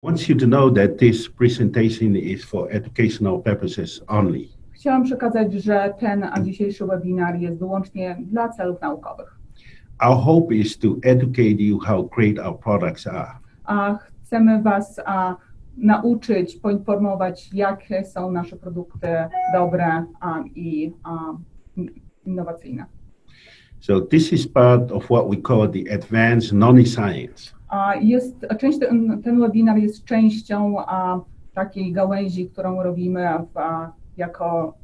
Want you to know that this presentation is for educational purposes only. Chciałam przekazać, że ten dzisiejszy webinar jest wyłącznie dla celów naukowych. Our hope is to educate you how great our products are. Chcemy Was nauczyć, poinformować, jakie są nasze produkty dobre i innowacyjne. So this is part of what we call the advanced knowledge science. Ten webinar jest częścią takiej gałęzi, którą robimy jako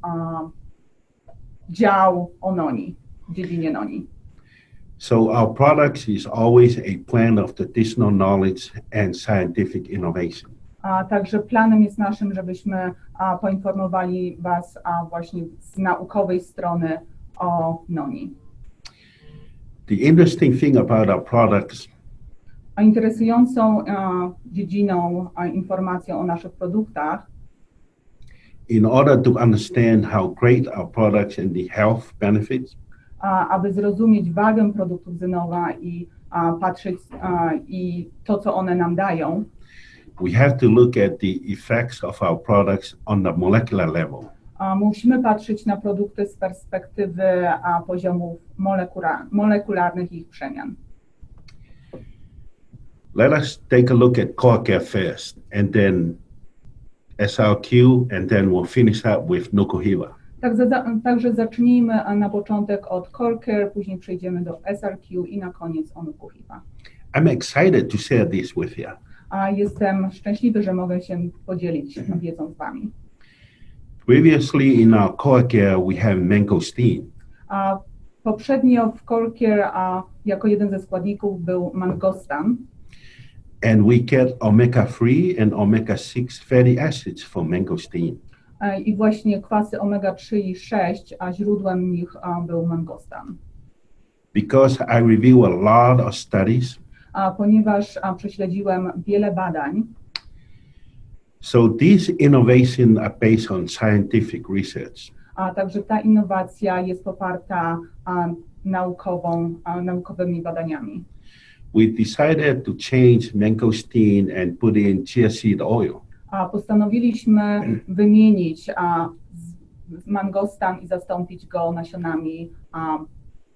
dział o NONI, w dziedzinie NONI. So our products is always a plan of traditional knowledge and scientific innovation. Także planem jest naszym, żebyśmy poinformowali Was właśnie z naukowej strony o NONI. The interesting thing about our products Interesującą dziedziną, informacją o naszych produktach, in order to understand how great our products and the health benefits, aby zrozumieć wagę produktów Zynowa i patrzeć i to, co one nam dają, we have to look at the effects of our products on the molecular level. Musimy patrzeć na produkty z perspektywy poziomów molekularnych i ich przemian. Let us take a look at core care first, and then SRQ, and then we'll finish up with Nuku Hiva. Także zacznijmy na początek od Core Care, później przejdziemy do SRQ i na koniec o Nuku Hiva. I'm excited to share this with you. Jestem szczęśliwy, że mogę się podzielić wiedzą z Wami. Previously in our core care, we have mangosteen. Poprzednio w Core Care jako jeden ze składników był mangostan. And we get omega-3 and omega-6 fatty acids from mangosteen. I właśnie kwasy omega-3 i 6, a źródłem nich był mangostan. Because I review a lot of studies, ponieważ prześledziłem wiele badań, so these innovations are based on scientific research. Także ta innowacja jest poparta naukowymi badaniami. We decided to change mangosteen and put in chia seed oil. Postanowiliśmy wymienić mangostan i zastąpić go nasionami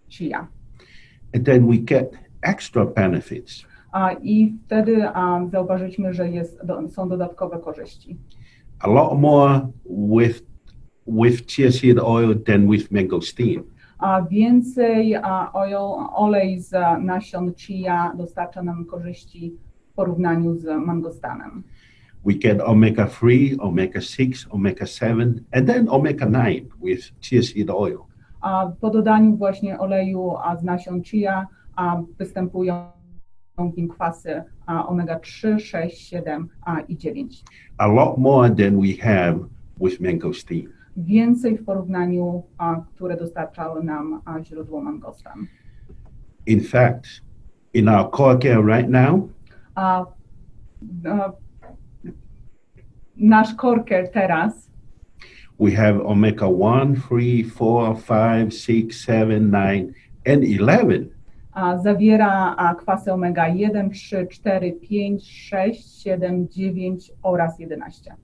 chia. And then we get extra benefits. I wtedy zauważyliśmy, że są dodatkowe korzyści. A lot more with chia seed oil than with mangosteen. Więcej olej z nasion chia dostarcza nam korzyści w porównaniu z mangostanem. We get omega-3, omega-6, omega-7, and then omega-9 with chia seed oil. Po dodaniu właśnie oleju z nasion chia występują w nim kwasy omega-3, 6, 7 i 9. A lot more than we have with mangosteen. Więcej w porównaniu, które dostarczały nam źródło mangostan. In fact, in our core care right now, nasz core care teraz we have omega-1, 3, 4, 5, 6, 7, 9, and 11. Zawiera kwasy omega-1, 3, 4, 5, 6, 7, 9 oraz 11.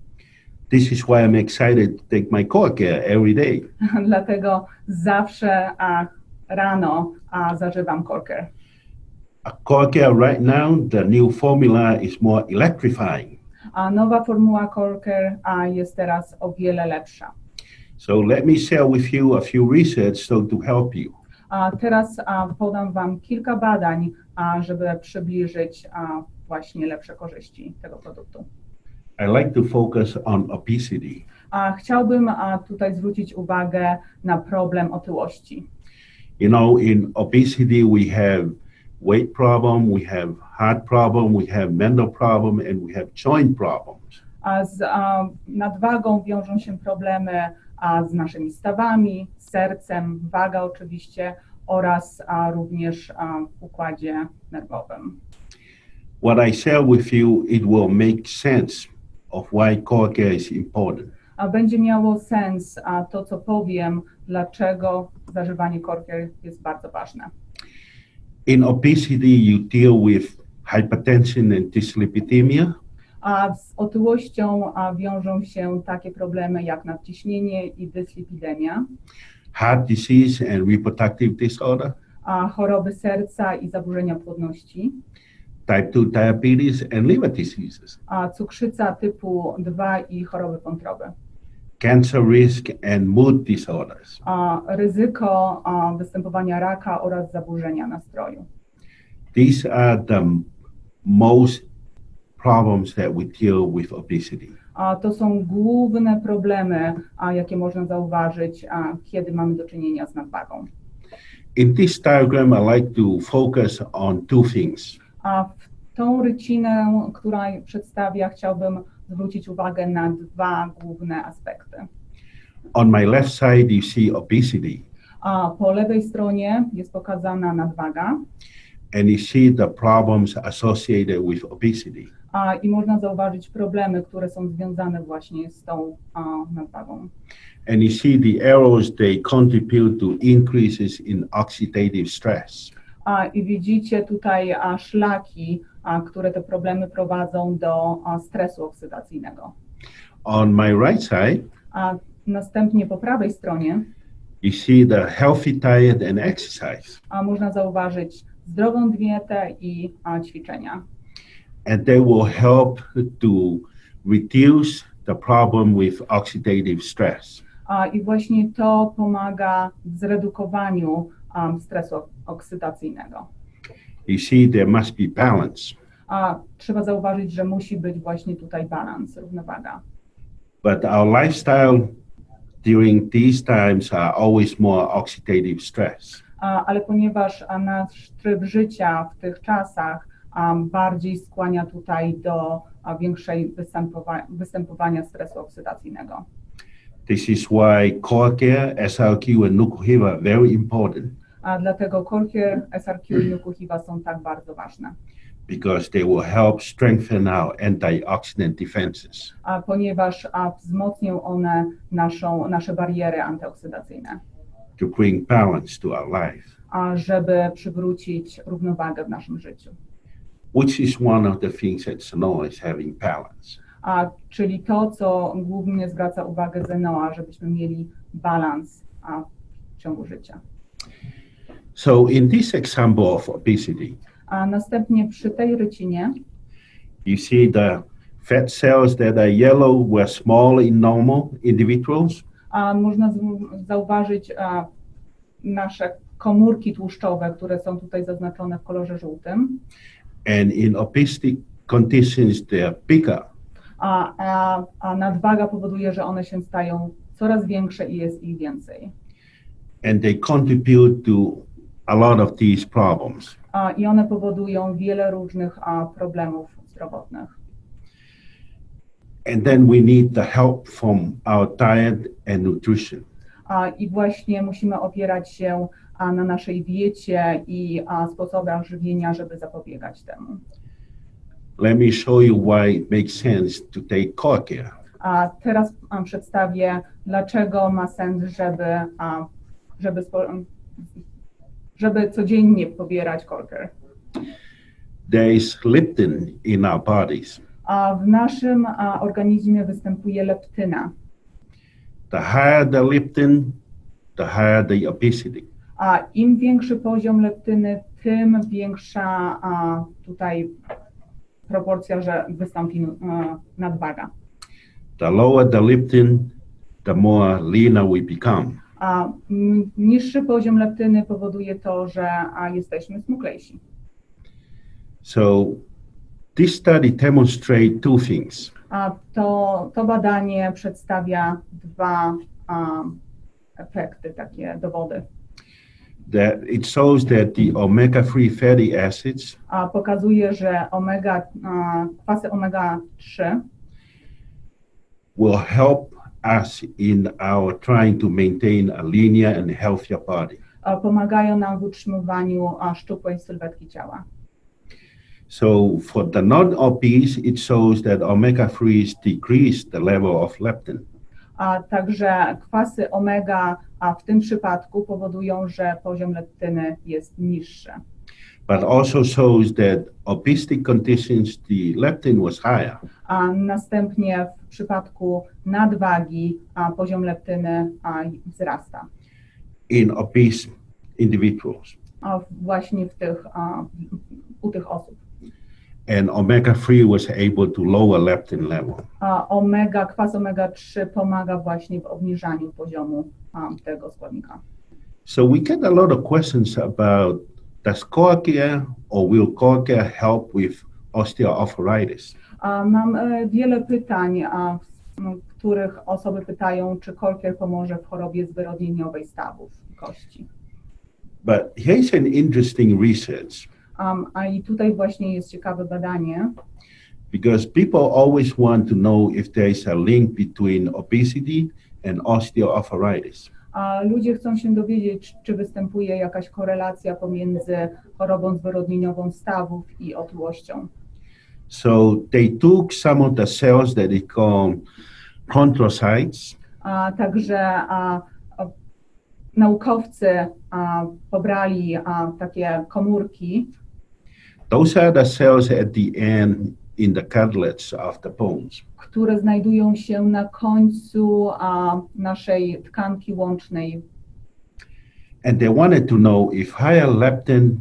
This is why I'm excited to take my core care every day. Dlatego zawsze rano zażywam core care. A core care right now, the new formula is more electrifying. Nowa formuła core care jest teraz o wiele lepsza. So let me share with you a few research to help you. Teraz podam Wam kilka badań, żeby przybliżyć właśnie lepsze korzyści tego produktu. I like to focus on obesity. Chciałbym tutaj zwrócić uwagę na problem otyłości. You know, in obesity we have weight problem, we have heart problem, we have mental problem, and we have joint problems. Z nadwagą wiążą się problemy z naszymi stawami, sercem, waga oczywiście oraz również w układzie nerwowym. What I share with you, it will make sense of why core care is important. Będzie miało sens to, co powiem, dlaczego zażywanie core care jest bardzo ważne. In obesity, you deal with hypertension and dyslipidemia. A z otyłością wiążą się takie problemy jak nadciśnienie i dyslipidemia, heart disease and reproductive disorder, a choroby serca i zaburzenia płodności, type 2 diabetes and liver diseases, a cukrzyca typu 2 i choroby wątroby, cancer risk and mood disorders. a ryzyko występowania raka oraz zaburzenia nastroju. These are the most problems that we deal with obesity. A to są główne problemy, jakie można zauważyć, kiedy mamy do czynienia z nadwagą. In this diagram, I like to focus on two things. A w tą rycinę, która przedstawia, chciałbym zwrócić uwagę na dwa główne aspekty. On my left side, you see obesity, A po lewej stronie jest pokazana nadwaga and you see the problems associated with obesity. i można zauważyć problemy, które są związane właśnie z tą nadwagą. And you see the arrows, they contribute to increases in oxidative stress. I widzicie tutaj szlaki, które te problemy prowadzą do stresu oksydacyjnego. On my right side, A następnie po prawej stronie you see the healthy diet and exercise, można zauważyć zdrową dietę i ćwiczenia. and they will help to reduce the problem with oxidative stress. I właśnie to pomaga w zredukowaniu stresu oksydacyjnego. You see, there must be balance, Trzeba zauważyć, że musi być właśnie tutaj balans, równowaga. but our lifestyle during these times are always more oxidative stress. Ale ponieważ nasz tryb życia w tych czasach bardziej skłania tutaj do większej występowania stresu oksydacyjnego. This is why core care, SRQ, and Nuku Hiva are very important, Dlatego core care, SRQ i Nuku Hiva są tak bardzo ważne. because they will help strengthen our antioxidant defenses. Ponieważ wzmocnią one nasze bariery antyoksydacyjne, To bring balance to our life, żeby przywrócić równowagę w naszym życiu. which is one of the things that's known as having balance. Czyli to, co głównie zwraca uwagę Zenoa, żebyśmy mieli balans w ciągu życia. So in this example of obesity, A następnie przy tej rycinie you see the fat cells that are yellow were small in normal individuals, można zauważyć nasze komórki tłuszczowe, które są tutaj zaznaczone w kolorze żółtym, and in obesity conditions they are bigger. a nadwaga powoduje, że one się stają coraz większe i jest ich więcej. And they contribute to a lot of these problems. I one powodują wiele różnych problemów zdrowotnych. And then we need the help from our diet and nutrition. I właśnie musimy opierać się na naszej diecie i sposobach żywienia, żeby zapobiegać temu. Let me show you why it makes sense to take core care. A teraz przedstawię, dlaczego ma sens, żeby codziennie pobierać core care. There is leptin in our bodies. A w naszym organizmie występuje leptyna. The higher the leptin, the higher the obesity. A im większy poziom leptyny, tym większa tutaj proporcja, że wystąpi nadwaga. The lower the leptin, the more leaner we become. A niższy poziom leptyny powoduje to, że jesteśmy smuklejsi. So this study demonstrates two things. A to badanie przedstawia dwa efekty, takie dowody. That it shows that the omega-3 fatty acids Pokazuje, że kwasy omega-3 will help us in our trying to maintain a linear and healthier body. pomagają nam w utrzymywaniu szczupłej sylwetki ciała. So for the non-obese, it shows that omega-3s decrease the level of leptin. A także kwasy omega w tym przypadku powodują, że poziom leptyny jest niższy. but also shows that obesity conditions, the leptin was higher. A następnie w przypadku nadwagi poziom leptyny wzrasta. In obese individuals. Właśnie u tych osób. And omega-3 was able to lower leptin level. Kwas omega-3 pomaga właśnie w obniżaniu poziomu tego składnika. So we get a lot of questions about, does core care or will core care help with osteoarthritis? Mam wiele pytań, w których osoby pytają, czy core care pomoże w chorobie zwyrodnieniowej stawów i kości. But here's an interesting research. I tutaj właśnie jest ciekawe badanie. Because people always want to know if there is a link between obesity and osteoarthritis. Ludzie chcą się dowiedzieć, czy występuje jakaś korelacja pomiędzy chorobą zwyrodnieniową stawów i otyłością. So they took some of the cells that they call chondrocytes. Także naukowcy pobrali takie komórki. Those are the cells at the end in the cartilage of the bones. Które znajdują się na końcu naszej tkanki łącznej. And they wanted to know if higher leptin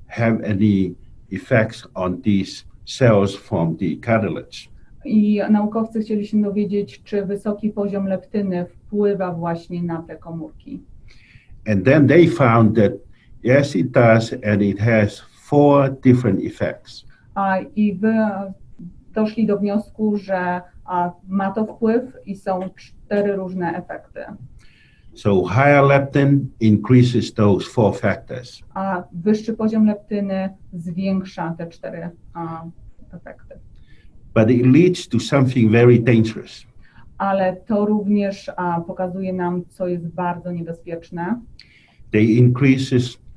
have any effects on these cells from the cartilage. I naukowcy chcieli się dowiedzieć, czy wysoki poziom leptyny wpływa właśnie na te komórki. And then they found that yes, it does, and it has 4 different effects. I doszli do wniosku, że ma to wpływ i są 4 różne efekty. So higher leptin increases those 4 factors. A wyższy poziom leptyny zwiększa te 4 efekty. But it leads to something very dangerous. Ale to również pokazuje nam, co jest bardzo niebezpieczne.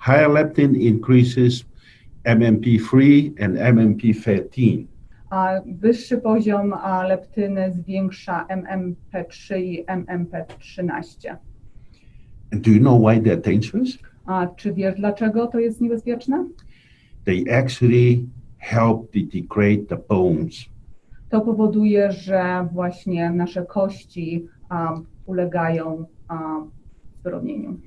Higher leptin increases MMP3 and MMP13. Wyższy poziom leptyny zwiększa MMP3 i MMP13. And do you know why they're dangerous? Czy wiesz, dlaczego to jest niebezpieczne? They actually help to degrade the bones. To powoduje, że właśnie nasze kości ulegają zwyrodnieniu.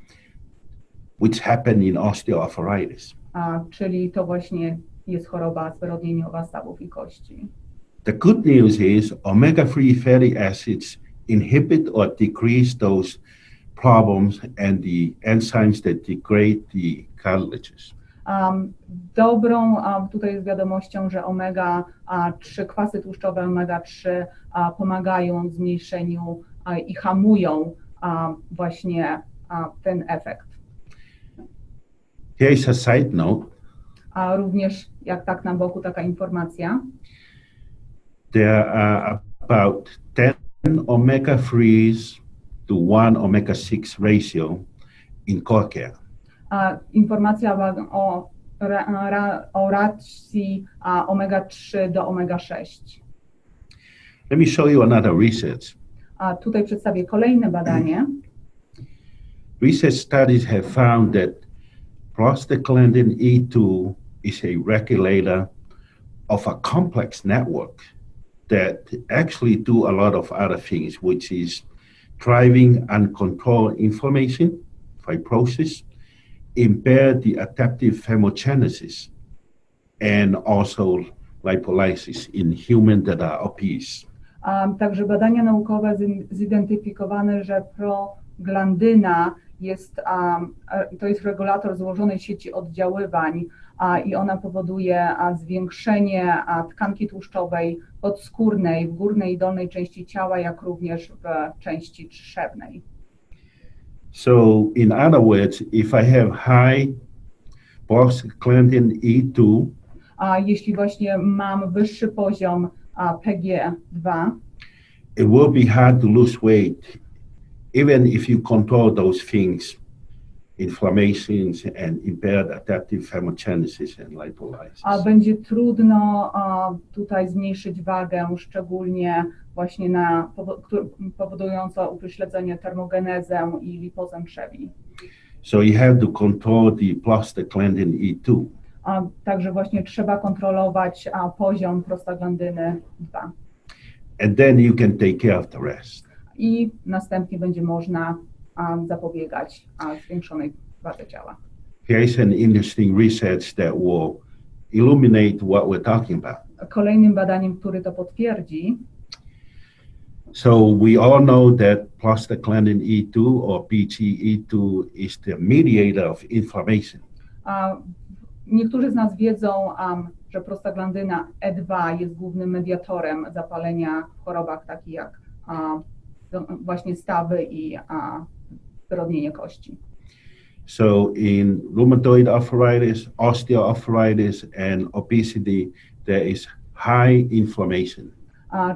Which happen in osteoarthritis. Czyli to właśnie jest choroba zwyrodnieniowa stawów i kości. The good news is omega-3 fatty acids inhibit or decrease those problems and the enzymes that degrade the cartilages. Dobrą tutaj jest wiadomością, że omega-3, kwasy tłuszczowe omega-3 pomagają w zmniejszeniu i hamują właśnie ten efekt. Here is a side note. A również, jak tak na boku, taka informacja. There are about 10 omega-3s to 1 omega-6 ratio in core care. Informacja o racji omega-3 do omega-6. Let me show you another research. Tutaj przedstawię kolejne badanie. Research studies have found that prostaglandin E2 is a regulator of a complex network that actually do a lot of other things, which is driving uncontrolled inflammation, fibrosis, impair the adaptive thermogenesis, and also lipolysis in humans that are obese. Także badania naukowe zidentyfikowane, że proglandyna to jest regulator złożonej sieci oddziaływań i ona powoduje zwiększenie tkanki tłuszczowej podskórnej w górnej i dolnej części ciała, jak również w części trzewnej. So in other words, if I have high prostaglandin E2, jeśli właśnie mam wyższy poziom PG2, it will be hard to lose weight, even if you control those things, inflammations and impaired adaptive thermogenesis and lipolysis. Będzie trudno tutaj zmniejszyć wagę, szczególnie właśnie powodująco upośledzenie termogenezę i lipozę trzewi. So you have to control the prostaglandin E2. Także właśnie trzeba kontrolować poziom prostaglandyny 2. And then you can take care of the rest. I następnie będzie można zapobiegać zwiększonej wadze ciała. Here's an interesting research that will illuminate what we're talking about. Kolejnym badaniem, który to potwierdzi, so we all know that prostaglandin E2 or PGE2 is the mediator of inflammation. Niektórzy z nas wiedzą, że prostaglandyna E2 jest głównym mediatorem zapalenia w chorobach takich jak właśnie stawy i zwyrodnienie kości. So in rheumatoid arthritis, osteoarthritis, and obesity, there is high inflammation.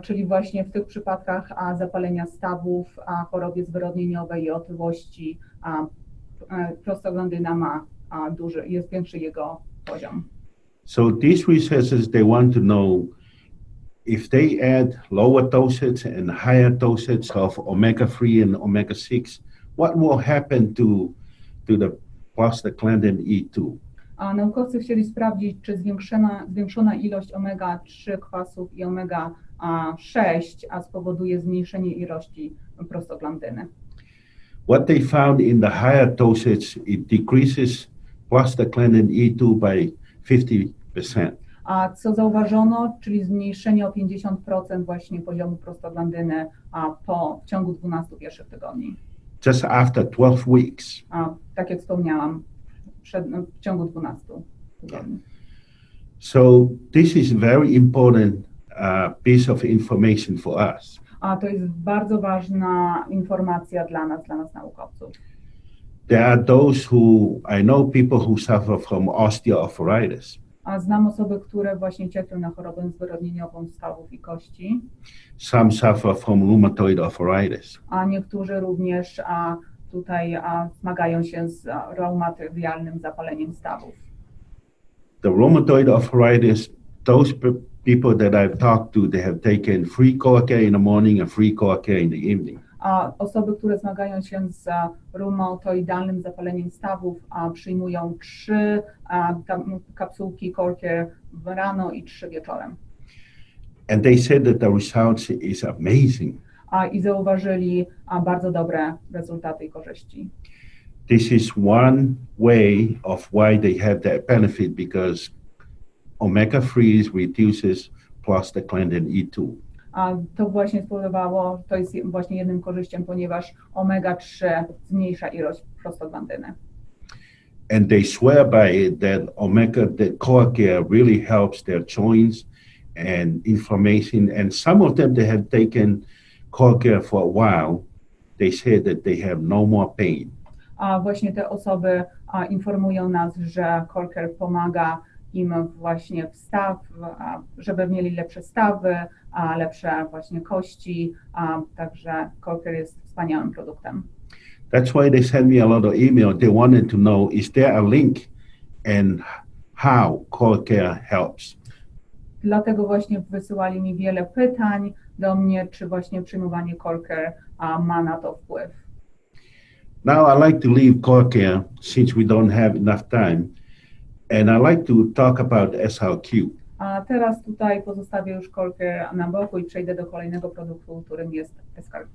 Czyli właśnie w tych przypadkach zapalenia stawów, chorobie zwyrodnieniowej i otyłości, prostaglandyna ma jest większy jego poziom. So these researchers, they want to know if they add lower dosage and higher dosage of omega-3 and omega-6, what will happen to the prostaglandin E2? Naukowcy chcieli sprawdzić, czy zwiększona ilość omega-3 kwasów i omega-6 spowoduje zmniejszenie ilości prostaglandyny. What they found in the higher dosage, it decreases prostaglandin E2 by 50%. A co zauważono, czyli zmniejszenie o 50% właśnie poziomu prostaglandyny w ciągu 12 pierwszych tygodni. Just after 12 weeks. Tak jak wspomniałam, w ciągu 12 tygodni. So this is very important piece of information for us. To jest bardzo ważna informacja dla nas naukowców. There are those I know people who suffer from osteoarthritis. Znam osoby, które właśnie cierpią na chorobę zwyrodnieniową stawów i kości. Some suffer from rheumatoid arthritis. A niektórzy również tutaj zmagają się z reumatywialnym zapaleniem stawów. The rheumatoid arthritis, those people that I've talked to, they have taken 3 CoaCare in the morning and 3 CoaCare in the evening. A osoby, które zmagają się z reumatoidalnym zapaleniem stawów, przyjmują 3 kapsułki CoaCare rano i 3 wieczorem. And they said that the results is amazing. I zauważyli bardzo dobre rezultaty i korzyści. This is one way of why they have that benefit, because omega-3 reduces prostaglandin E2. To właśnie spowodowało, to jest właśnie jednym korzyścią, ponieważ omega-3 zmniejsza ilość prostaglandyny. And they swear by it that the CoaCare really helps their joints and inflammation. And some of them that have taken CoaCare for a while, they said that they have no more pain. A właśnie te osoby informują nas, że CoaCare pomaga im właśnie żeby mieli lepsze stawy, lepsze właśnie kości, także CoaCare jest wspaniałym produktem. That's why they sent me a lot of email. They wanted to know, is there a link and how CoaCare helps? Dlatego właśnie wysyłali mi wiele pytań do mnie, czy właśnie przyjmowanie CoaCare ma na to wpływ. Now I like to leave CoaCare since we don't have enough time, and I like to talk about SRQ. A teraz tutaj pozostawię już CoaCare na boku i przejdę do kolejnego produktu, którym jest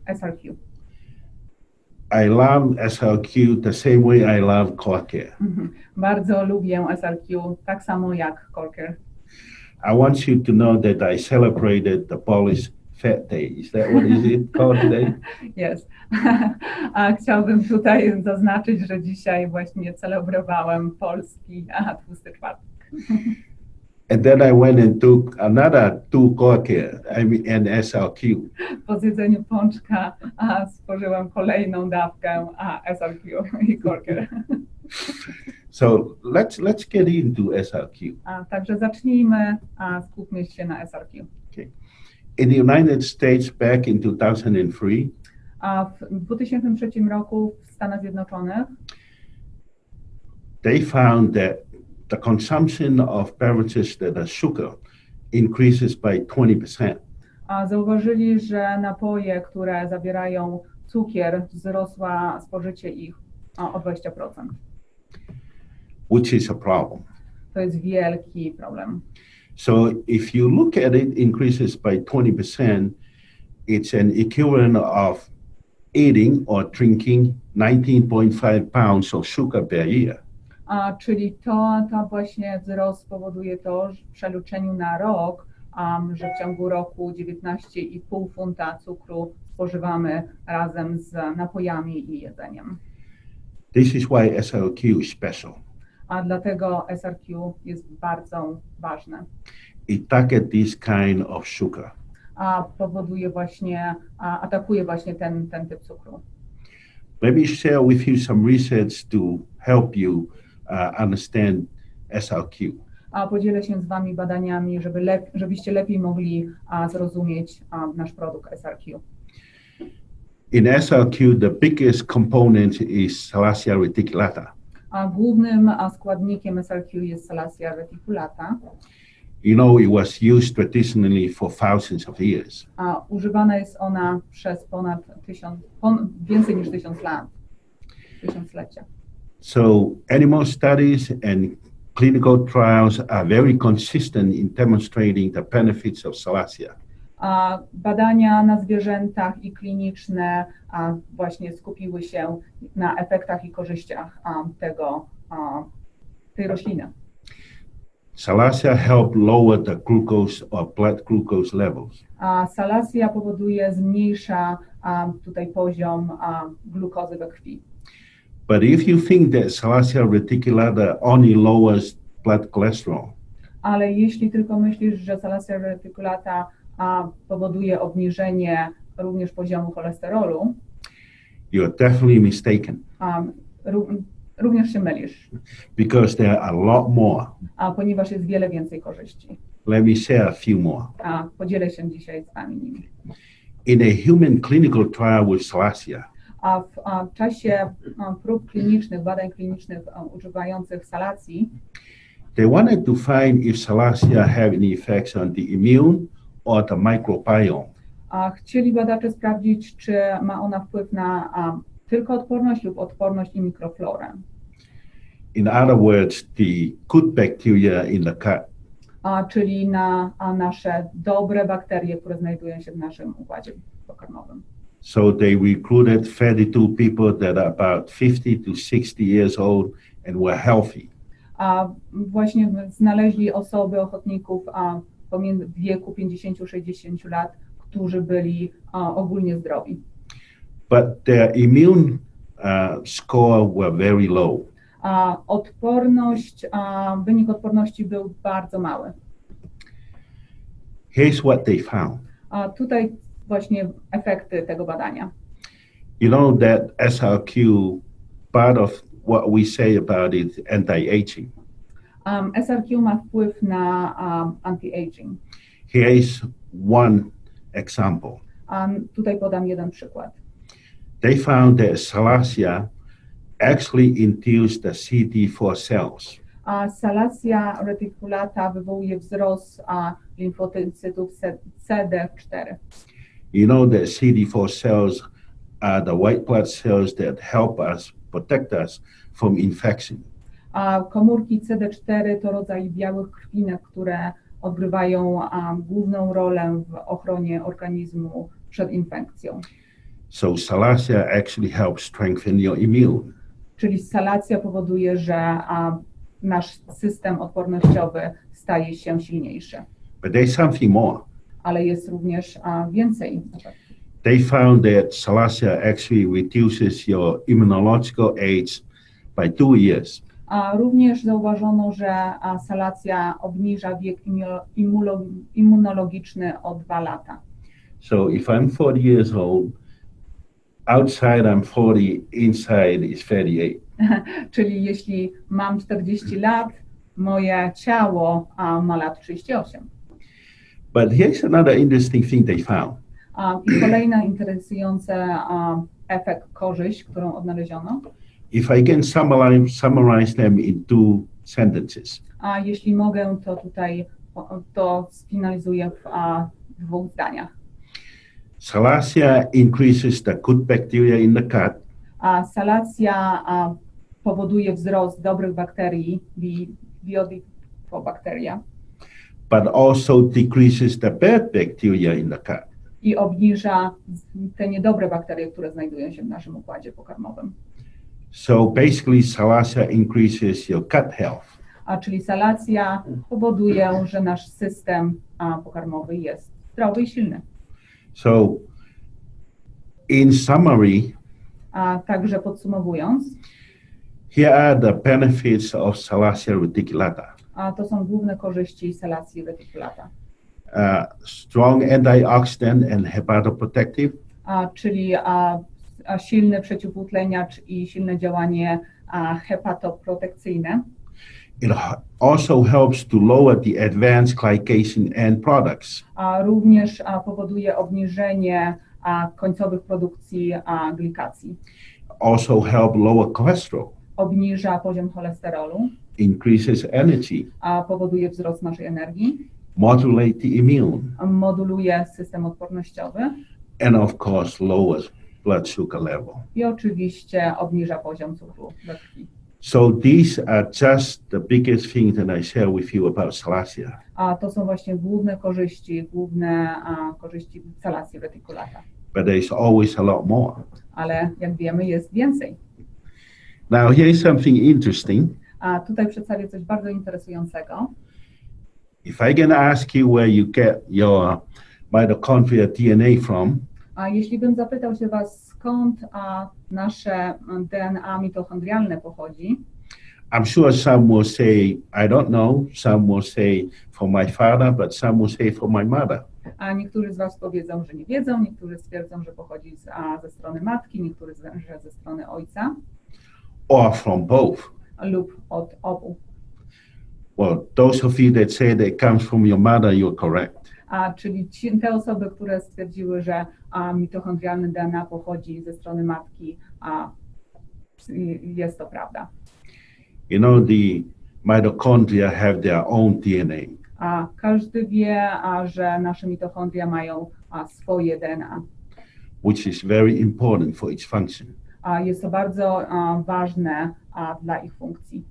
SRQ. I love SRQ the same way I love CoaCare. Bardzo lubię SRQ, tak samo jak CoaCare. I want you to know that I celebrated the Polish Fat Day. Is that what is it called today? Yes. A chciałbym tutaj zaznaczyć, że dzisiaj właśnie celebrowałem polski tłusty czwartek. And then I went and took another 2 CoaCare, and SRQ. Po zjedzeniu pączka spożyłem kolejną dawkę SRQ i CoaCare. So let's get into SRQ. Także zacznijmy, skupmy się na SRQ. Okay. In the United States back in 2003, w 2003 roku w Stanach Zjednoczonych they found that the consumption of beverages that are sugar increases by 20%. Zauważyli, że napoje, które zawierają cukier, wzrosła spożycie ich o 20%. Which is a problem. To jest wielki problem. So if you look at it, increases by 20%, it's an equivalent of eating or drinking 19.5 pounds of sugar per year. Czyli to właśnie wzrost spowoduje to, że w przeliczeniu na rok, że w ciągu roku 19,5 funta cukru spożywamy razem z napojami i jedzeniem. This is why SRQ is special. A dlatego SRQ jest bardzo ważne. It targets this kind of sugar. Powoduje właśnie, atakuje właśnie ten typ cukru. Let me share with you some research to help you understand SRQ. Podzielę się z Wami badaniami, żebyście lepiej mogli zrozumieć nasz produkt SRQ. In SRQ, the biggest component is Salacia reticulata. Głównym składnikiem SRQ jest Salacia reticulata. You know, it was used traditionally for thousands of years. Używana jest ona przez więcej niż 1000 lat, tysiąclecia. So animal studies and clinical trials are very consistent in demonstrating the benefits of Salacia. Badania na zwierzętach i kliniczne właśnie skupiły się na efektach i korzyściach tej rośliny. Salacia help lower the glucose or blood glucose levels. Salacia zmniejsza tutaj poziom glukozy we krwi. But if you think that Salacia reticulata only lowers blood cholesterol, ale jeśli tylko myślisz, że Salacia reticulata powoduje obniżenie również poziomu cholesterolu, you're definitely mistaken. Również się mylisz. Because there are a lot more. Ponieważ jest wiele więcej korzyści. Let me share a few more. Podzielę się dzisiaj z Wami nimi. In a human clinical trial with Salacia, w czasie prób klinicznych, badań klinicznych używających salacji, they wanted to find if Salacia have any effects on the immune or the microbiome. Chcieli badacze sprawdzić, czy ma ona wpływ na tylko odporność lub odporność i mikroflorę. In other words, the good bacteria in the gut. Czyli na nasze dobre bakterie, które znajdują się w naszym układzie pokarmowym. So they recruited 32 people that are about 50 to 60 years old and were healthy. Właśnie znaleźli osoby, ochotników pomiędzy wieku 50-60 lat, którzy byli ogólnie zdrowi. But their immune score were very low. Wynik odporności był bardzo mały. Here's what they found. Tutaj właśnie efekty tego badania. You know that SRQ, part of what we say about it, anti-aging. SRQ ma wpływ na anti-aging. Here is one example. Tutaj podam jeden przykład. They found that Salacia actually induced the CD4 cells. Salacia reticulata wywołuje wzrost limfocytów CD4. You know that CD4 cells are the white blood cells that help us, protect us from infection. Komórki CD4 to rodzaj białych krwinek, które odgrywają główną rolę w ochronie organizmu przed infekcją. So Salacia actually helps strengthen your immune. Czyli salacja powoduje, że nasz system odpornościowy staje się silniejszy. But there's something more. Ale jest również więcej. They found that Salacia actually reduces your immunological age by 2 years. Również zauważono, że salacja obniża wiek immunologiczny o 2 lata. So if I'm 40 years old, outside I'm 40, inside is 38. Czyli jeśli mam 40 lat, moje ciało ma lat 38. But here's another interesting thing they found. I kolejna interesująca korzyść, którą odnaleziono. If I can summarize them in 2 sentences. Jeśli mogę, to tutaj to sfinalizuję w 2 zdaniach. Salacia increases the good bacteria in the gut. Salacja powoduje wzrost dobrych bakterii, łatwobakteria but also decreases the bad bacteria in the gut. i obniża te niedobre bakterie, które znajdują się w naszym układzie pokarmowym. So basically, Salacia increases your gut health. Czyli salacja powoduje, że nasz system pokarmowy jest zdrowy i silny. So in summary, Także podsumowując, here are the benefits of Salacia reticulata. To są główne korzyści salacji reticulata. Strong antioxidant and hepatoprotective. Czyli silny przeciwutleniacz i silne działanie hepatoprotekcyjne. It also helps to lower the advanced glycation end products. Również powoduje obniżenie końcowych produkcji glikacji. Also help lower cholesterol. Obniża poziom cholesterolu. Increases energy. Powoduje wzrost naszej energii. Modulate the immune. Moduluje system odpornościowy. And of course lowers blood sugar level. I oczywiście obniża poziom cukru we krwi. So these are just the biggest things that I share with you about Salacia. To są właśnie główne korzyści salacji reticulata. But there's always a lot more. Ale jak wiemy, jest więcej. Now here's something interesting. Tutaj przedstawię coś bardzo interesującego. If I can ask you where you get your mitochondria DNA from, jeśli bym zapytał się was, skąd nasze DNA mitochondrialne pochodzi, I'm sure some will say, I don't know, some will say from my father, but some will say from my mother. A niektórzy z was powiedzą, że nie wiedzą, niektórzy stwierdzą, że pochodzi ze strony matki, niektórzy, że ze strony ojca. Or from both. Lub od obu. Well, those of you that say that it comes from your mother, you're correct. Czyli te osoby, które stwierdziły, że mitochondrialne DNA pochodzi ze strony matki, jest to prawda. You know, the mitochondria have their own DNA. Każdy wie, że nasze mitochondria mają swoje DNA. Which is very important for its function. Jest to bardzo ważne dla ich funkcji.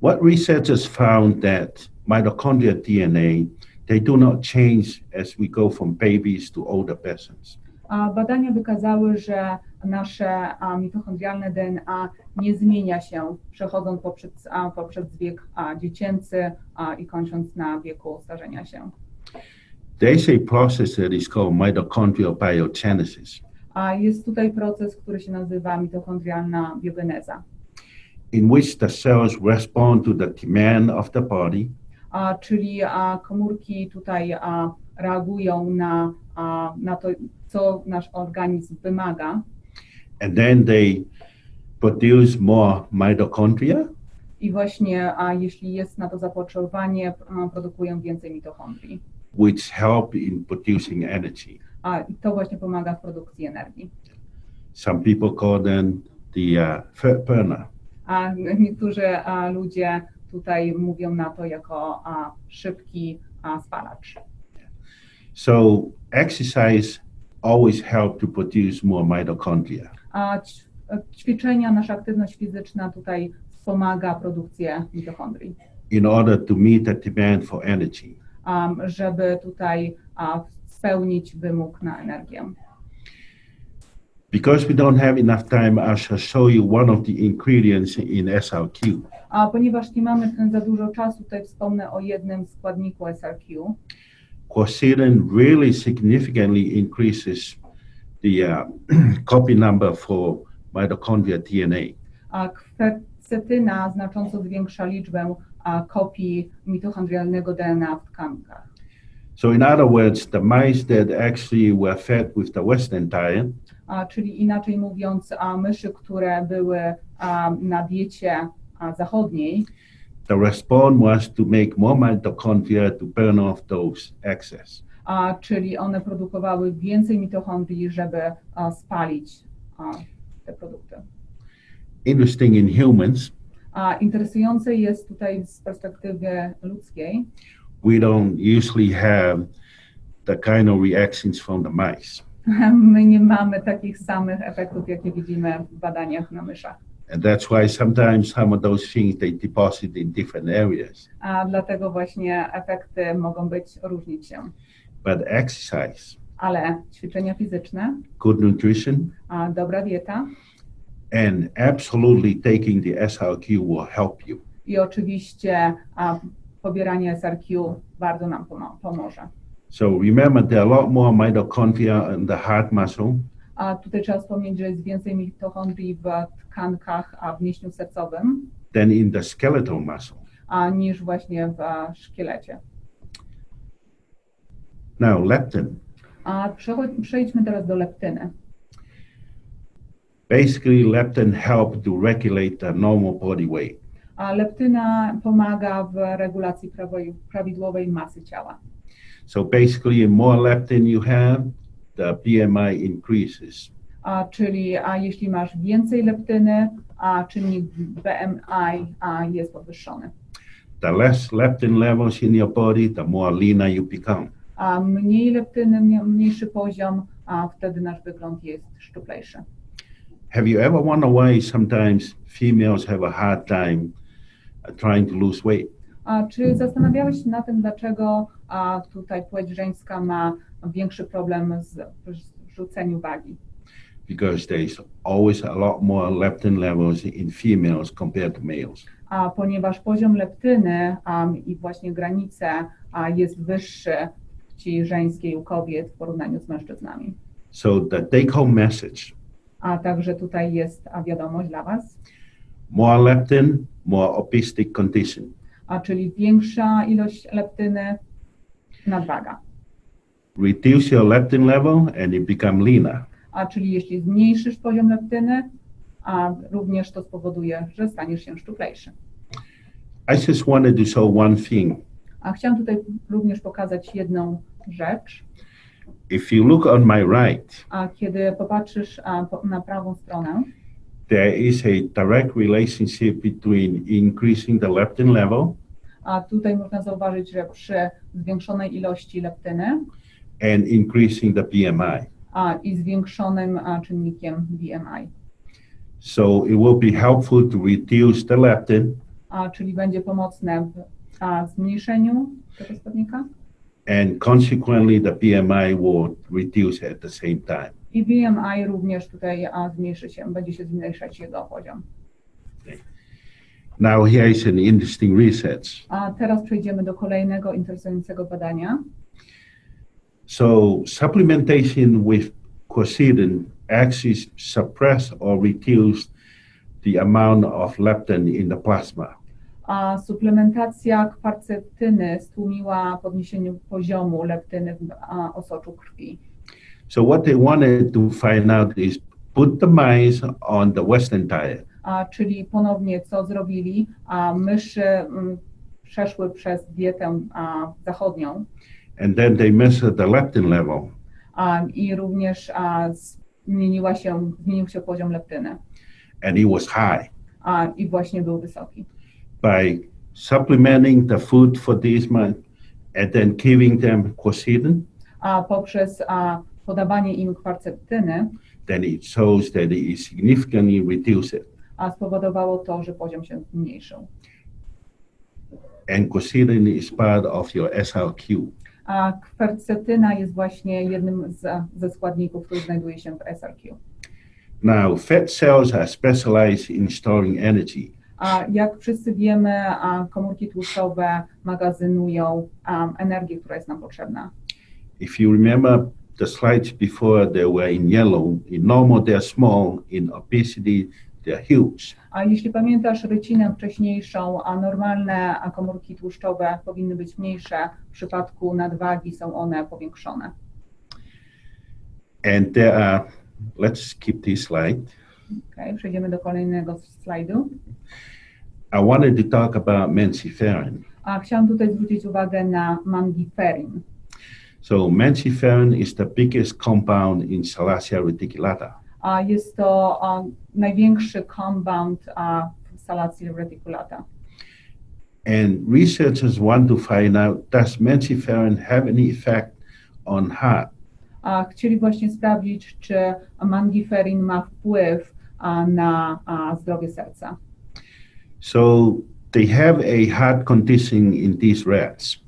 What researchers found that mitochondrial DNA, they do not change as we go from babies to older persons. Badania wykazały, że nasze mitochondrialne DNA nie zmienia się, przechodząc poprzez wiek dziecięcy i kończąc na wieku starzenia się. There's a process that is called mitochondrial biogenesis. Jest tutaj proces, który się nazywa mitochondrialna biogeneza. In which the cells respond to the demand of the body. Czyli komórki tutaj reagują na to, co nasz organizm wymaga. And then they produce more mitochondria. I właśnie, jeśli jest na to zapotrzebowanie, produkują więcej mitochondrii. Which help in producing energy. I to właśnie pomaga w produkcji energii. Some people call them the fat burner. Niektórzy ludzie tutaj mówią na to jako szybki spalacz. So exercise always help to produce more mitochondria. Ćwiczenia, nasza aktywność fizyczna tutaj wspomaga produkcję mitochondrii. In order to meet the demand for energy. Żeby tutaj spełnić wymóg na energię. Because we don't have enough time, I shall show you one of the ingredients in SRQ. Ponieważ nie mamy za dużo czasu, tutaj wspomnę o jednym składniku SRQ. Quercetin really significantly increases the copy number for mitochondrial DNA. Kwercetyna znacząco zwiększa liczbę kopii mitochondrialnego DNA w tkankach. So in other words, the mice that actually were fed with the Western diet, czyli inaczej mówiąc, myszy, które były na diecie zachodniej, the response was to make more mitochondria to burn off those excess. Czyli one produkowały więcej mitochondrii, żeby spalić te produkty. Interesting in humans. Interesujące jest tutaj z perspektywy ludzkiej. We don't usually have the kind of reactions from the mice. My nie mamy takich samych efektów, jakie widzimy w badaniach na myszach. And that's why sometimes some of those things they deposit in different areas. A dlatego właśnie efekty mogą różnić się. But exercise, Ale ćwiczenia fizyczne, good nutrition, dobra dieta and absolutely taking the SRQ will help you. i oczywiście pobieranie SRQ bardzo nam pomoże. So remember, there are a lot more mitochondria in the heart muscle A tutaj trzeba wspomnieć, że jest więcej mitochondrii w tkankach, w mięśniu sercowym, than in the skeletal muscle. Niż właśnie w szkielecie. Now, leptin. Przejdźmy teraz do leptyny. Basically, leptin helps to regulate the normal body weight. A leptyna pomaga w regulacji prawidłowej masy ciała. So basically, the more leptin you have, the BMI increases. Czyli jeśli masz więcej leptyny, czynnik BMI jest podwyższony. The less leptin levels in your body, the more leaner you become. A mniej leptyny, mniejszy poziom, wtedy nasz wygląd jest szczuplejszy. Have you ever wondered why sometimes females have a hard time trying to lose weight? Czy zastanawiałeś się nad tym, dlaczego tutaj płeć żeńska ma większy problem z rzuceniem wagi? Because there's always a lot more leptin levels in females compared to males. Ponieważ poziom leptyny i właśnie granice jest wyższy w płci żeńskiej u kobiet w porównaniu z mężczyznami. So the take-home message. Także tutaj jest wiadomość dla Was. More leptin, more obesity condition. Czyli większa ilość leptyny, nadwaga. Reduce your leptin level and you become leaner. Czyli jeśli zmniejszysz poziom leptyny, również to spowoduje, że staniesz się szczuplejszy. I just wanted to show one thing. Chciałam tutaj również pokazać jedną rzecz. If you look on my right, Kiedy popatrzysz na prawą stronę, there is a direct relationship between increasing the leptin level tutaj można zauważyć, że przy zwiększonej ilości leptyny and increasing the BMI. I zwiększonym czynnikiem BMI. So it will be helpful to reduce the leptin Czyli będzie pomocne w zmniejszeniu tego składnika. and consequently the BMI will reduce at the same time. I BMI również tutaj będzie się zmniejszać jego poziom. Now here is an interesting research. Teraz przejdziemy do kolejnego interesującego badania. So supplementation with quercetin actually suppress or reduce the amount of leptin in the plasma. Suplementacja kwarcetyny stłumiła podniesienie poziomu leptyny w osoczu krwi. So what they wanted to find out is put the mice on the Western diet. Czyli ponownie co zrobili? Myszy przeszły przez dietę zachodnią. And then they measured the leptin level. I również zmienił się poziom leptyny. And it was high. I właśnie był wysoki. By supplementing the food for these mice and then giving them quercetin, Poprzez podawanie im kwarcetyny, then it shows that it significantly reduced. Spowodowało to, że poziom się zmniejszył. And quercetin is part of your SRQ. Kwarcetyna jest właśnie jednym ze składników, który znajduje się w SRQ. Now, fat cells are specialized in storing energy. Jak wszyscy wiemy, komórki tłuszczowe magazynują energię, która jest nam potrzebna. If you remember the slides before, they were in yellow. In normal, they're small. In obesity, they're huge. Jeśli pamiętasz rycinę wcześniejszą, normalne komórki tłuszczowe powinny być mniejsze. W przypadku nadwagi są one powiększone. And there are, let's skip this slide. Okay, przejdziemy do kolejnego slajdu. I wanted to talk about mensiferin. Chciałam tutaj zwrócić uwagę na mangiferin. So mensiferin is the biggest compound in Salacia reticulata. Jest to największy compound w Salacia reticulata. And researchers want to find out, does mensiferin have any effect on heart? Chcieli właśnie sprawdzić, czy mangiferin ma wpływ na zdrowie serca. So they have a heart condition in these rats.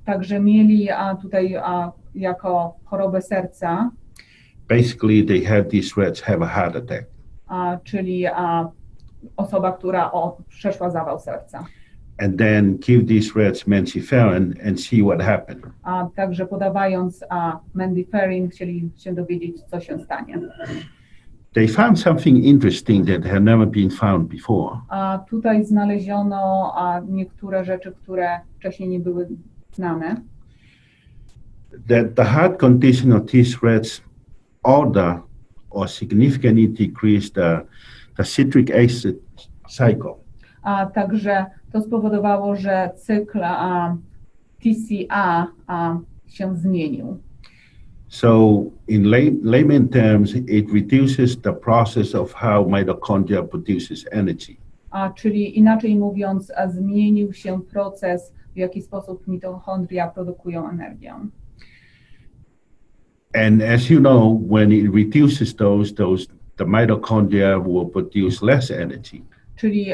Także mieli tutaj jako chorobę serca, Basically, they have these rats have a heart attack. Czyli osoba, która przeszła zawał serca. And then give these rats mensiferin and see what happened. Także podawając mendiferin, chcieli się dowiedzieć, co się stanie. They found something interesting that had never been found before. Tutaj znaleziono niektóre rzeczy, które wcześniej nie były znane. That the heart condition of these rats order or significantly decreased the citric acid cycle. Także to spowodowało, że cykl TCA się zmienił. So in layman terms, it reduces the process of how mitochondria produces energy. Czyli inaczej mówiąc, zmienił się proces, w jaki sposób mitochondria produkują energię. And as you know, when it reduces the mitochondria will produce less energy. Czyli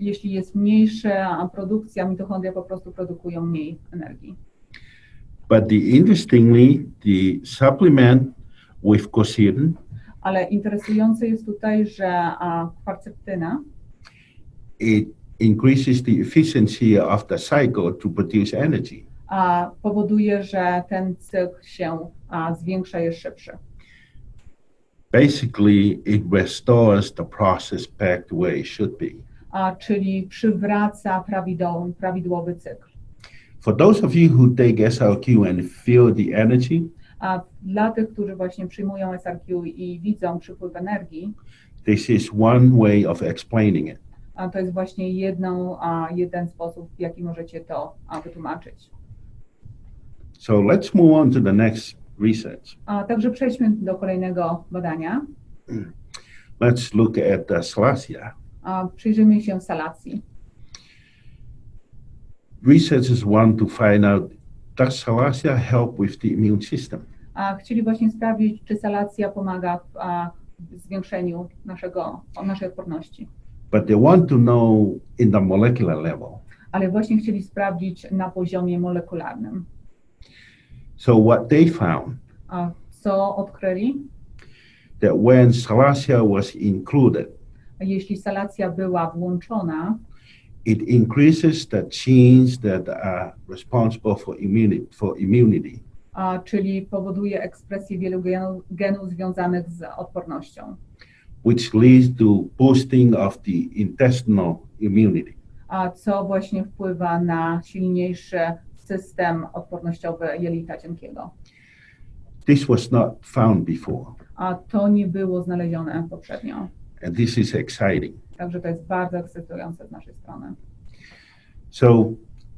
jeśli jest mniejsza produkcja, mitochondria po prostu produkują mniej energii. But interestingly, the supplement with quercetin, ale interesujące jest tutaj, że kwarceptyna it increases the efficiency of the cycle to produce energy. Powoduje, że ten cykl się zwiększa, jest szybszy. Basically, it restores the process back to where it should be. Czyli przywraca prawidłowy cykl. For those of you who take SRQ and feel the energy, dla tych, którzy właśnie przyjmują SRQ i widzą przypływ energii, this is one way of explaining it. To jest właśnie jeden sposób, w jaki możecie to wytłumaczyć. So let's move on to the next research. Także przejdźmy do kolejnego badania. Let's look at the salacia. Przyjrzyjmy się salacji. Researchers want to find out, does salacia help with the immune system? Chcieli właśnie sprawdzić, czy salacja pomaga w zwiększeniu naszej odporności. But they want to know in the molecular level. Ale właśnie chcieli sprawdzić na poziomie molekularnym. So what they found, co odkryli? That when salacia was included, jeśli salacja była włączona, it increases the genes that are responsible for immunity. Czyli powoduje ekspresję wielu genów związanych z odpornością. Which leads to boosting of the intestinal immunity. Co właśnie wpływa na silniejszy system odpornościowy jelita cienkiego. This was not found before. To nie było znalezione poprzednio. And this is exciting. Także to jest bardzo ekscytujące z naszej strony. So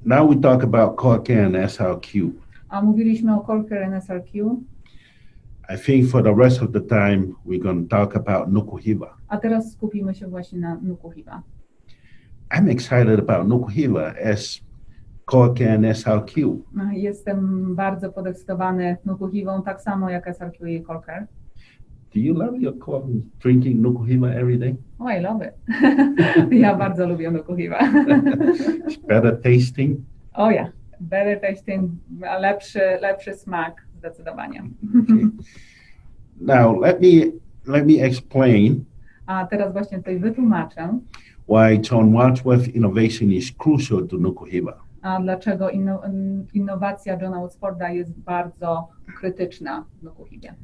now we talk about CoRCare and SRQ. Mówiliśmy o CoRCare and SRQ. I think for the rest of the time we're going to talk about Nuku Hiva. A teraz skupimy się właśnie na Nuku Hiva. I'm excited about Nuku Hiva as CoRCare and SRQ. Jestem bardzo podekscytowany Nuku Hivą, tak samo jak SRQ i CoRCare. Do you love your coffee, drinking Nuku Hiva every day? Oh, I love it. Ja bardzo lubię Nuku Hiva. It's better tasting? Oh yeah, better tasting, lepszy smak zdecydowanie. Okay. Now let me explain. A teraz właśnie tutaj wytłumaczę, why John Wadsworth innovation is crucial to Nuku Hiva. A dlaczego innowacja Johna Wadswortha jest bardzo krytyczna w Nuku Hivie.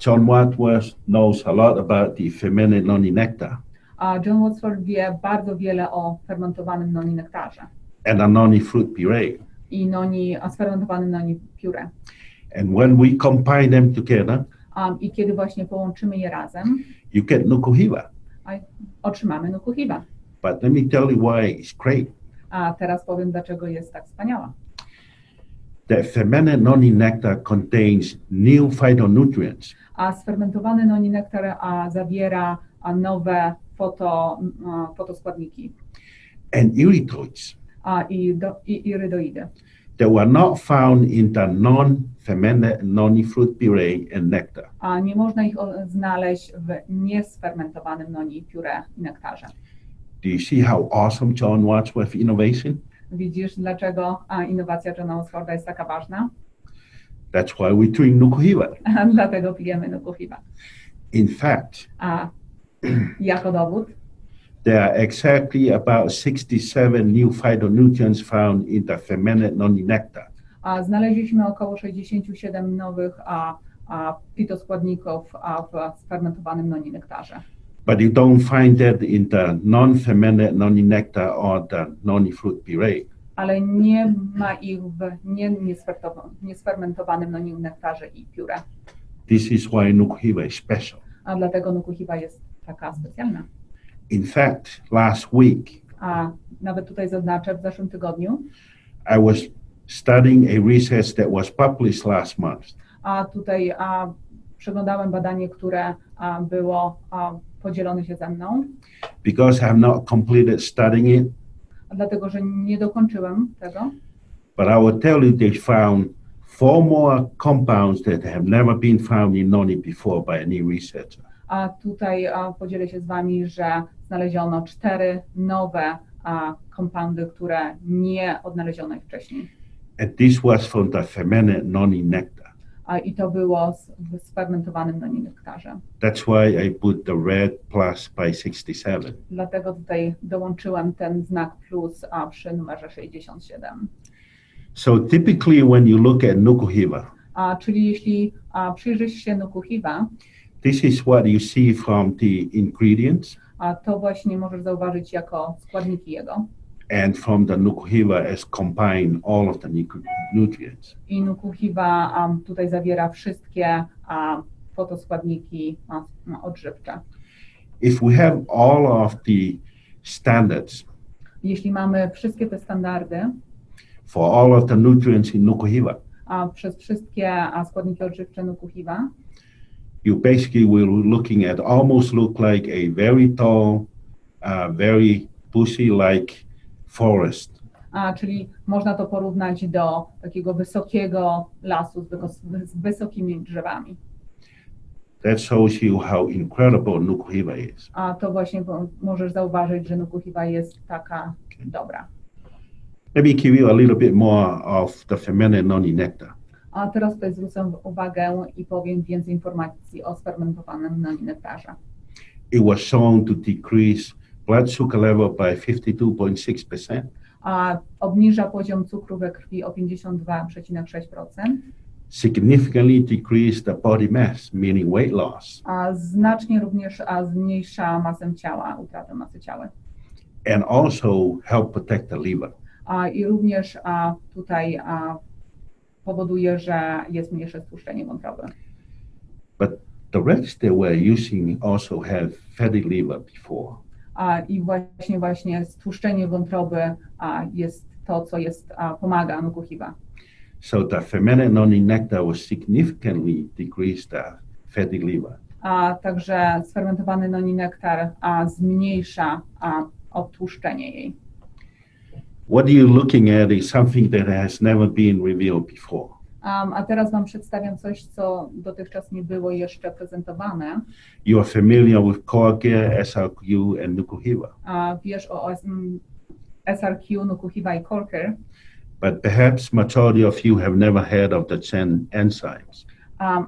John Wadsworth knows a lot about the fermented noni nectar. A John Wadsworth wie bardzo wiele o fermentowanym noni nektarze. And a noni fruit puree. I sfermentowanym noni puree. And when we combine them together, i kiedy właśnie połączymy je razem, you get Nuku Hiva. Otrzymamy Nuku Hiva. But let me tell you why it's great. A teraz powiem, dlaczego jest tak wspaniała. The fermented noni nectar contains new phytonutrients. A sfermentowany noni nektar zawiera nowe fotoskładniki. And erythroids. I irydoidy. That were not found in the non fermented noni-fruit puree and nectar. A nie można ich znaleźć w niesfermentowanym noni, pióre i nektarze. Do you see how awesome John was with innovation? Widzisz, dlaczego innowacja Johna Oxforda jest taka ważna? That's why we drink Nuku Hiva. Dlatego pijemy Nuku Hiva. In fact, A jako dowód, there are exactly about 67 new phytonutrients found in the fermented noni nectar. znaleźliśmy około 67 nowych fitoskładników w sfermentowanym noni nektarze. But you don't find that in the non-fermented noni nectar or the noni-fruit puree. Ale nie ma ich w niesfermentowanym noni nektarze i pióre. This is why Nuku Hiva is special. A dlatego Nuku Hiva jest taka specjalna. In fact, last week, A nawet tutaj zaznaczę, w zeszłym tygodniu I was studying a research that was published last month. a tutaj przeglądałem badanie, które było podzielone się ze mną, Because I have not completed studying it, dlatego że nie dokończyłem tego, but I will tell you they found 4 more compounds that have never been found in noni before by any researcher. a tutaj podzielę się z wami, że znaleziono 4 nowe kompoundy, które nie odnaleziono ich wcześniej. And this was from the fermented noni nectar. I to było w sfermentowanym noni nektarze. That's why I put the red plus by 67. Dlatego tutaj dołączyłem ten znak plus przy numerze 67. So typically when you look at Nuku Hiva, Czyli jeśli przyjrzysz się Nuku Hiva, this is what you see from the ingredients to właśnie możesz zauważyć jako składniki jego. and from the Nuku Hiva as combined all of the nutrients. I Nuku Hiva tutaj zawiera wszystkie fotoskładniki odżywcze. If we have all of the standards Jeśli mamy wszystkie te standardy for all of the nutrients in Nuku Hiva, przez wszystkie składniki odżywcze Nuku Hiva, you basically will looking at almost look like a very tall, very bushy like forest. Czyli można to porównać do takiego wysokiego lasu z wysokimi drzewami. That shows you how incredible Nuku Hiva is. A to właśnie możesz zauważyć, że Nuku Hiva jest taka dobra. Let me give you a little bit more of the fermented noni nectar. A teraz tutaj zwrócę uwagę i powiem więcej informacji o sfermentowanym noni nektarze. It was shown to decrease blood sugar level by 52.6%, A obniża poziom cukru we krwi o 52,6%. significantly decrease the body mass, meaning weight loss, A znacznie również zmniejsza masę ciała, utratę masy ciała. and also help protect the liver. I również tutaj powoduje, że jest mniejsze stłuszczenie wątroby. But the rest that we're using also have fatty liver before. I właśnie stłuszczenie wątroby jest to, co pomaga Nuku Hiva. So the fermented noni nectar will significantly decrease the fatty liver. Także sfermentowany noni nektar zmniejsza obtłuszczenie jej. What you're looking at is something that has never been revealed before. A teraz wam przedstawiam coś, co dotychczas nie było jeszcze prezentowane. You are familiar with Korzyści, SRQ, and Nuku Hiva. Wiesz o SRQ, Nuku Hiva i Korzyści, But perhaps majority of you have never heard of the 10 enzymes.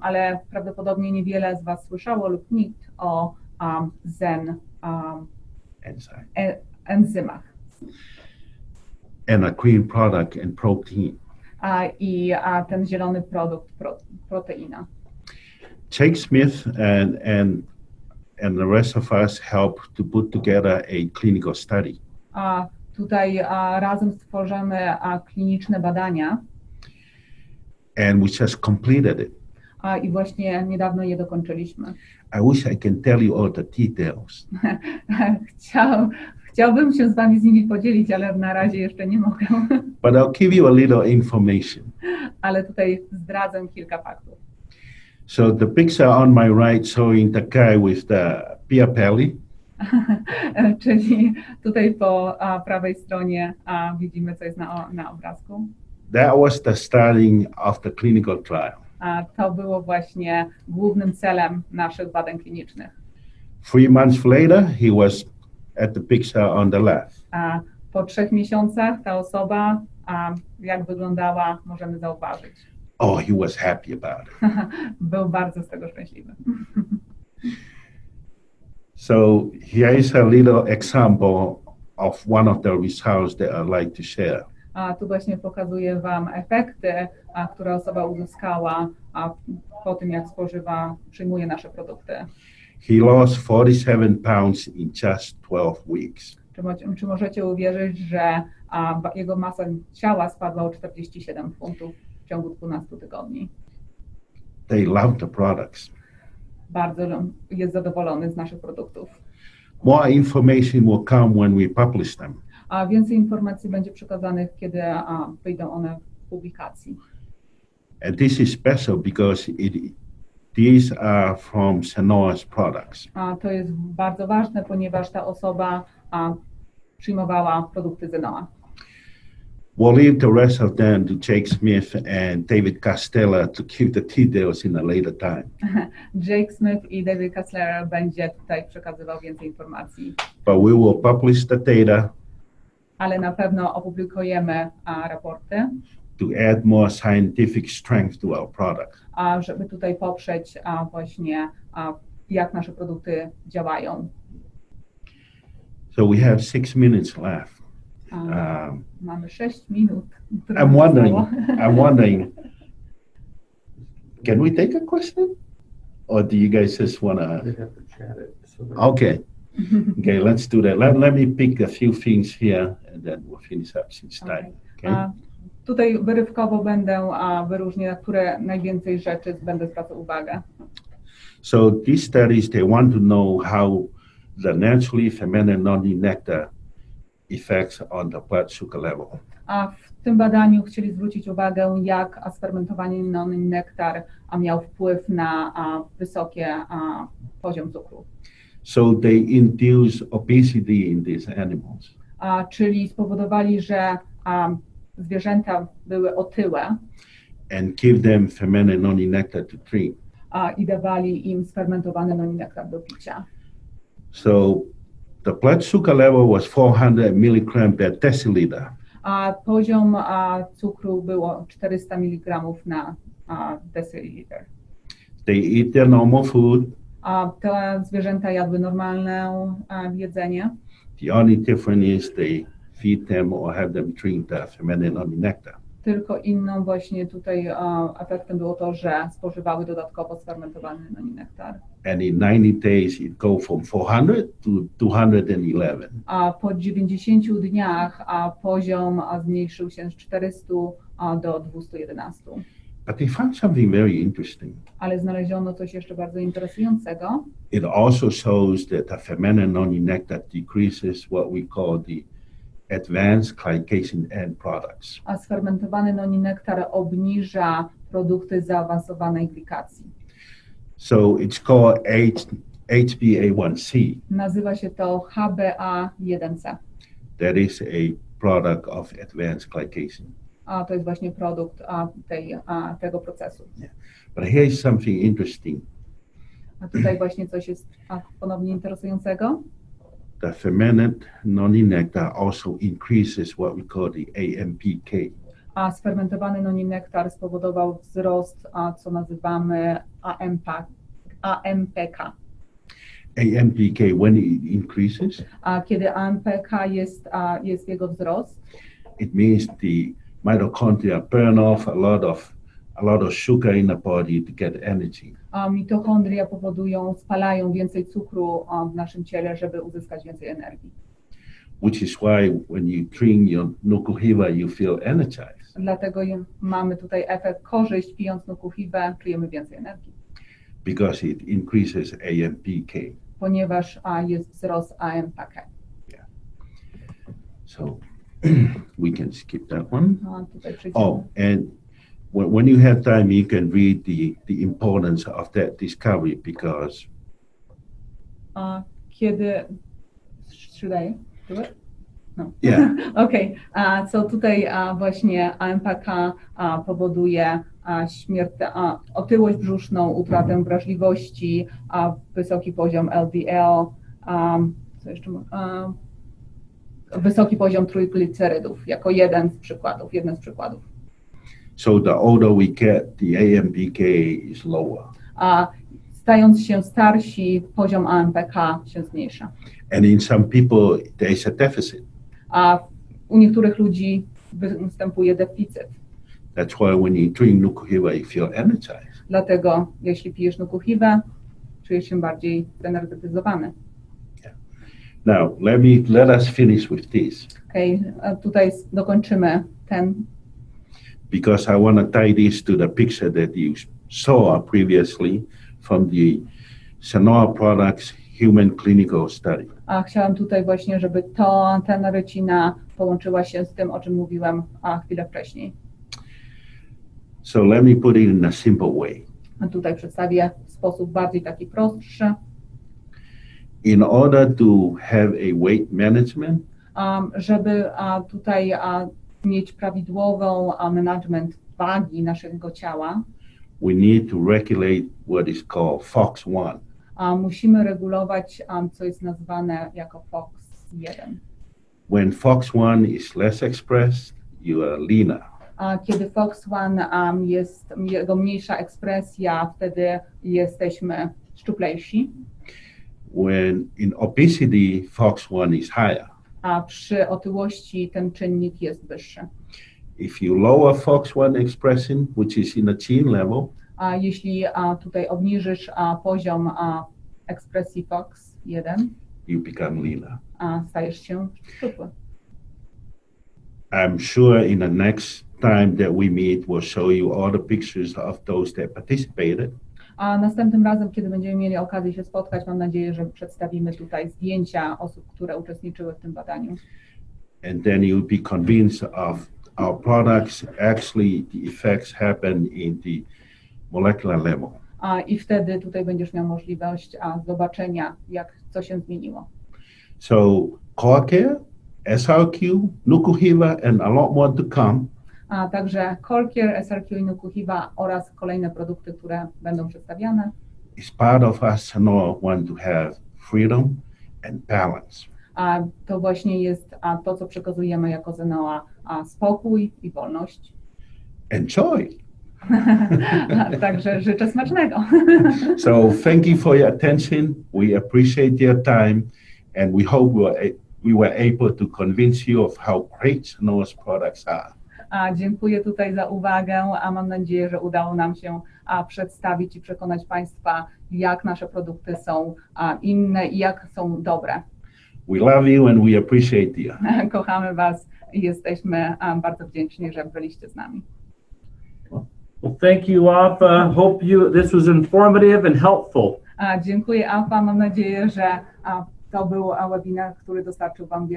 ale prawdopodobnie niewiele z was słyszało lub nikt o Enzyme. enzymach. And a green product and protein. I ten zielony produkt, proteina. Jake Smith and the rest of us helped to put together a clinical study. Tutaj razem stworzymy kliniczne badania. And we just completed it. I właśnie niedawno je dokończyliśmy. I wish I can tell you all the details. Chciałbym się z wami z nimi podzielić, ale na razie jeszcze nie mogę. But I'll give you a little information. Ale tutaj zdradzę kilka faktów. So the picture on my right showing the guy with the beer belly. Czyli tutaj po prawej stronie widzimy, co jest na obrazku. That was the starting of the clinical trial. A to było właśnie głównym celem naszych badań klinicznych. 3 months later, he was at the picture on the left. A po 3 miesiącach ta osoba, jak wyglądała, możemy zauważyć. Oh, he was happy about it. Był bardzo z tego szczęśliwy. So here is a little example of one of the results that I'd like to share. A tu właśnie pokazuję Wam efekty, które osoba uzyskała po tym, jak przyjmuje nasze produkty. He lost 47 pounds in just 12 weeks. Czy możecie uwierzyć, że jego masa ciała spadła o 47 funtów w ciągu 12 tygodni? They love the products. Bardzo jest zadowolony z naszych produktów. More information will come when we publish them. A więcej informacji będzie przekazanych, kiedy wyjdą one w publikacji. And this is special because these are from Sanoa's products. A to jest bardzo ważne, ponieważ ta osoba przyjmowała produkty Sanoa. We'll leave the rest of them to Jake Smith and David Castella to keep the details in a later time. Jake Smith i David Castella będzie tutaj przekazywał więcej informacji. But we will publish the data. Ale na pewno opublikujemy raporty. To add more scientific strength to our product. Żeby tutaj poprzeć właśnie jak nasze produkty działają. So we have 6 minutes left. Mamy 6 minut. I'm wondering, can we take a question? Or do you guys just want to? They have to chat it. So Okay. Okay, let's do that. Let me pick a few things here and then we'll finish up since time. Okay. Tutaj wyrywkowo będę wyróżniać, na które najwięcej rzeczy będę zwracał uwagę. So these studies, they want to know how the naturally fermented noni nectar effects on the blood sugar level. A w tym badaniu chcieli zwrócić uwagę, jak sfermentowany noni nektar miał wpływ na wysoki poziom cukru. So they induce obesity in these animals. Czyli spowodowali, że zwierzęta były otyłe. And give them fermented noni nectar to drink. I dawali im sfermentowany noni nektar do picia. So the blood sugar level was 400 milligram per deciliter. Poziom cukru było 400 mg na deciliter. They eat their normal food. Te zwierzęta jadły normalne jedzenie. The only difference is they feed them or have them drink the fermented noni nectar. Tylko inną właśnie tutaj efektem było to, że spożywały dodatkowo sfermentowany noni nektar. And in 90 days it go from 400 to 211. A po 90 dniach poziom zmniejszył się z 400 do 211. But they found something very interesting. Ale znaleziono coś jeszcze bardzo interesującego. It also shows that the fermented noni nectar decreases what we call the advanced glycation end products. A sfermentowany noni nektar obniża produkty zaawansowanej glikacji. So it's called HbA1c. Nazywa się to HbA1c. That is a product of advanced glycation. A to jest właśnie produkt tego procesu. Yeah. But here is something interesting. A tutaj właśnie coś jest ponownie interesującego. The fermented noni nectar also increases what we call the AMPK. A sfermentowany noni nektar spowodował wzrost, co nazywamy AMPK. AMPK, when it increases, A kiedy AMPK jest jego wzrost, it means the mitochondria burn off a lot of sugar in the body to get energy. A mitochondria spalają więcej cukru w naszym ciele, żeby uzyskać więcej energii. Which is why when you drink your Nuku Hiva, you feel energized. Dlatego mamy tutaj efekt korzyść, pijąc Nuku Hivę, czujemy więcej energii. Because it increases AMPK. Ponieważ jest wzrost AMPK. Yeah. So we can skip that one. Tutaj przejdziemy. Oh, and when you have time, you can read the importance of that discovery because. Kiedy should I do it? No. Yeah. Okej, so tutaj właśnie AMPK powoduje otyłość brzuszną, utratę wrażliwości, wysoki poziom LDL, co jeszcze, wysoki poziom trójglicerydów jako jeden z przykładów. So the older we get, the AMPK is lower. Stając się starsi, poziom AMPK się zmniejsza. And in some people, there is a deficit. A u niektórych ludzi występuje deficyt. That's why when you drink Nuku Hiva, you feel energized. Dlatego, jeśli pijesz Nuku Hivę, czujesz się bardziej zenergetyzowany. Yeah. Now, let us finish with this. Okej, tutaj dokończymy ten. Because I want to tie this to the picture that you saw previously from the Sonora Products Human Clinical Study. A chciałam tutaj właśnie, żeby ta narracina połączyła się z tym, o czym mówiłem chwilę wcześniej. So let me put it in a simple way. A tutaj przedstawię w sposób bardziej taki prostszy. In order to have a weight management, żeby tutaj mieć prawidłową management wagi naszego ciała, we need to regulate what is called FOX1. Musimy regulować, co jest nazwane jako FOX1. When FOX1 is less expressed, you are leaner. Kiedy FOX1 jest jego mniejsza ekspresja, wtedy jesteśmy szczuplejsi. When in obesity, FOX1 is higher. A przy otyłości ten czynnik jest wyższy. If you lower FOX1 expression, which is in a gene level, A jeśli tutaj obniżysz poziom ekspresji FOX1, you become leaner. Stajesz się szczupły. I'm sure in the next time that we meet, we'll show you all the pictures of those that participated. A następnym razem, kiedy będziemy mieli okazję się spotkać, mam nadzieję, że przedstawimy tutaj zdjęcia osób, które uczestniczyły w tym badaniu. And then you'll be convinced of our products, actually the effects happen in the molecular level. I wtedy tutaj będziesz miał możliwość zobaczenia, co się zmieniło. So core care, SRQ, Nuku Hiva, and a lot more to come. A także Core Care, SRQ i Nuku Hiva oraz kolejne produkty, które będą przedstawiane. It's part of us Sonora want to have freedom and balance. A to właśnie jest to, co przekazujemy jako Zenoa, spokój i wolność. Enjoy. Także życzę smacznego. So thank you for your attention. We appreciate your time, and we hope we were able to convince you of how great Sonora's products are. Dziękuję tutaj za uwagę, a mam nadzieję, że udało nam się przedstawić i przekonać Państwa, jak nasze produkty są inne i jak są dobre. We love you and we appreciate you. Kochamy Was i jesteśmy bardzo wdzięczni, że byliście z nami. Well, thank you, Afa. Hope this was informative and helpful. Dziękuję, Afa. Mam nadzieję, że to był webinar, który dostarczył Wam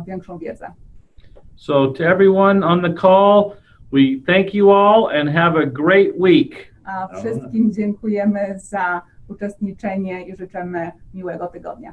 większą wiedzę. So to everyone on the call, we thank you all and have a great week. Wszystkim dziękujemy za uczestniczenie i życzymy miłego tygodnia.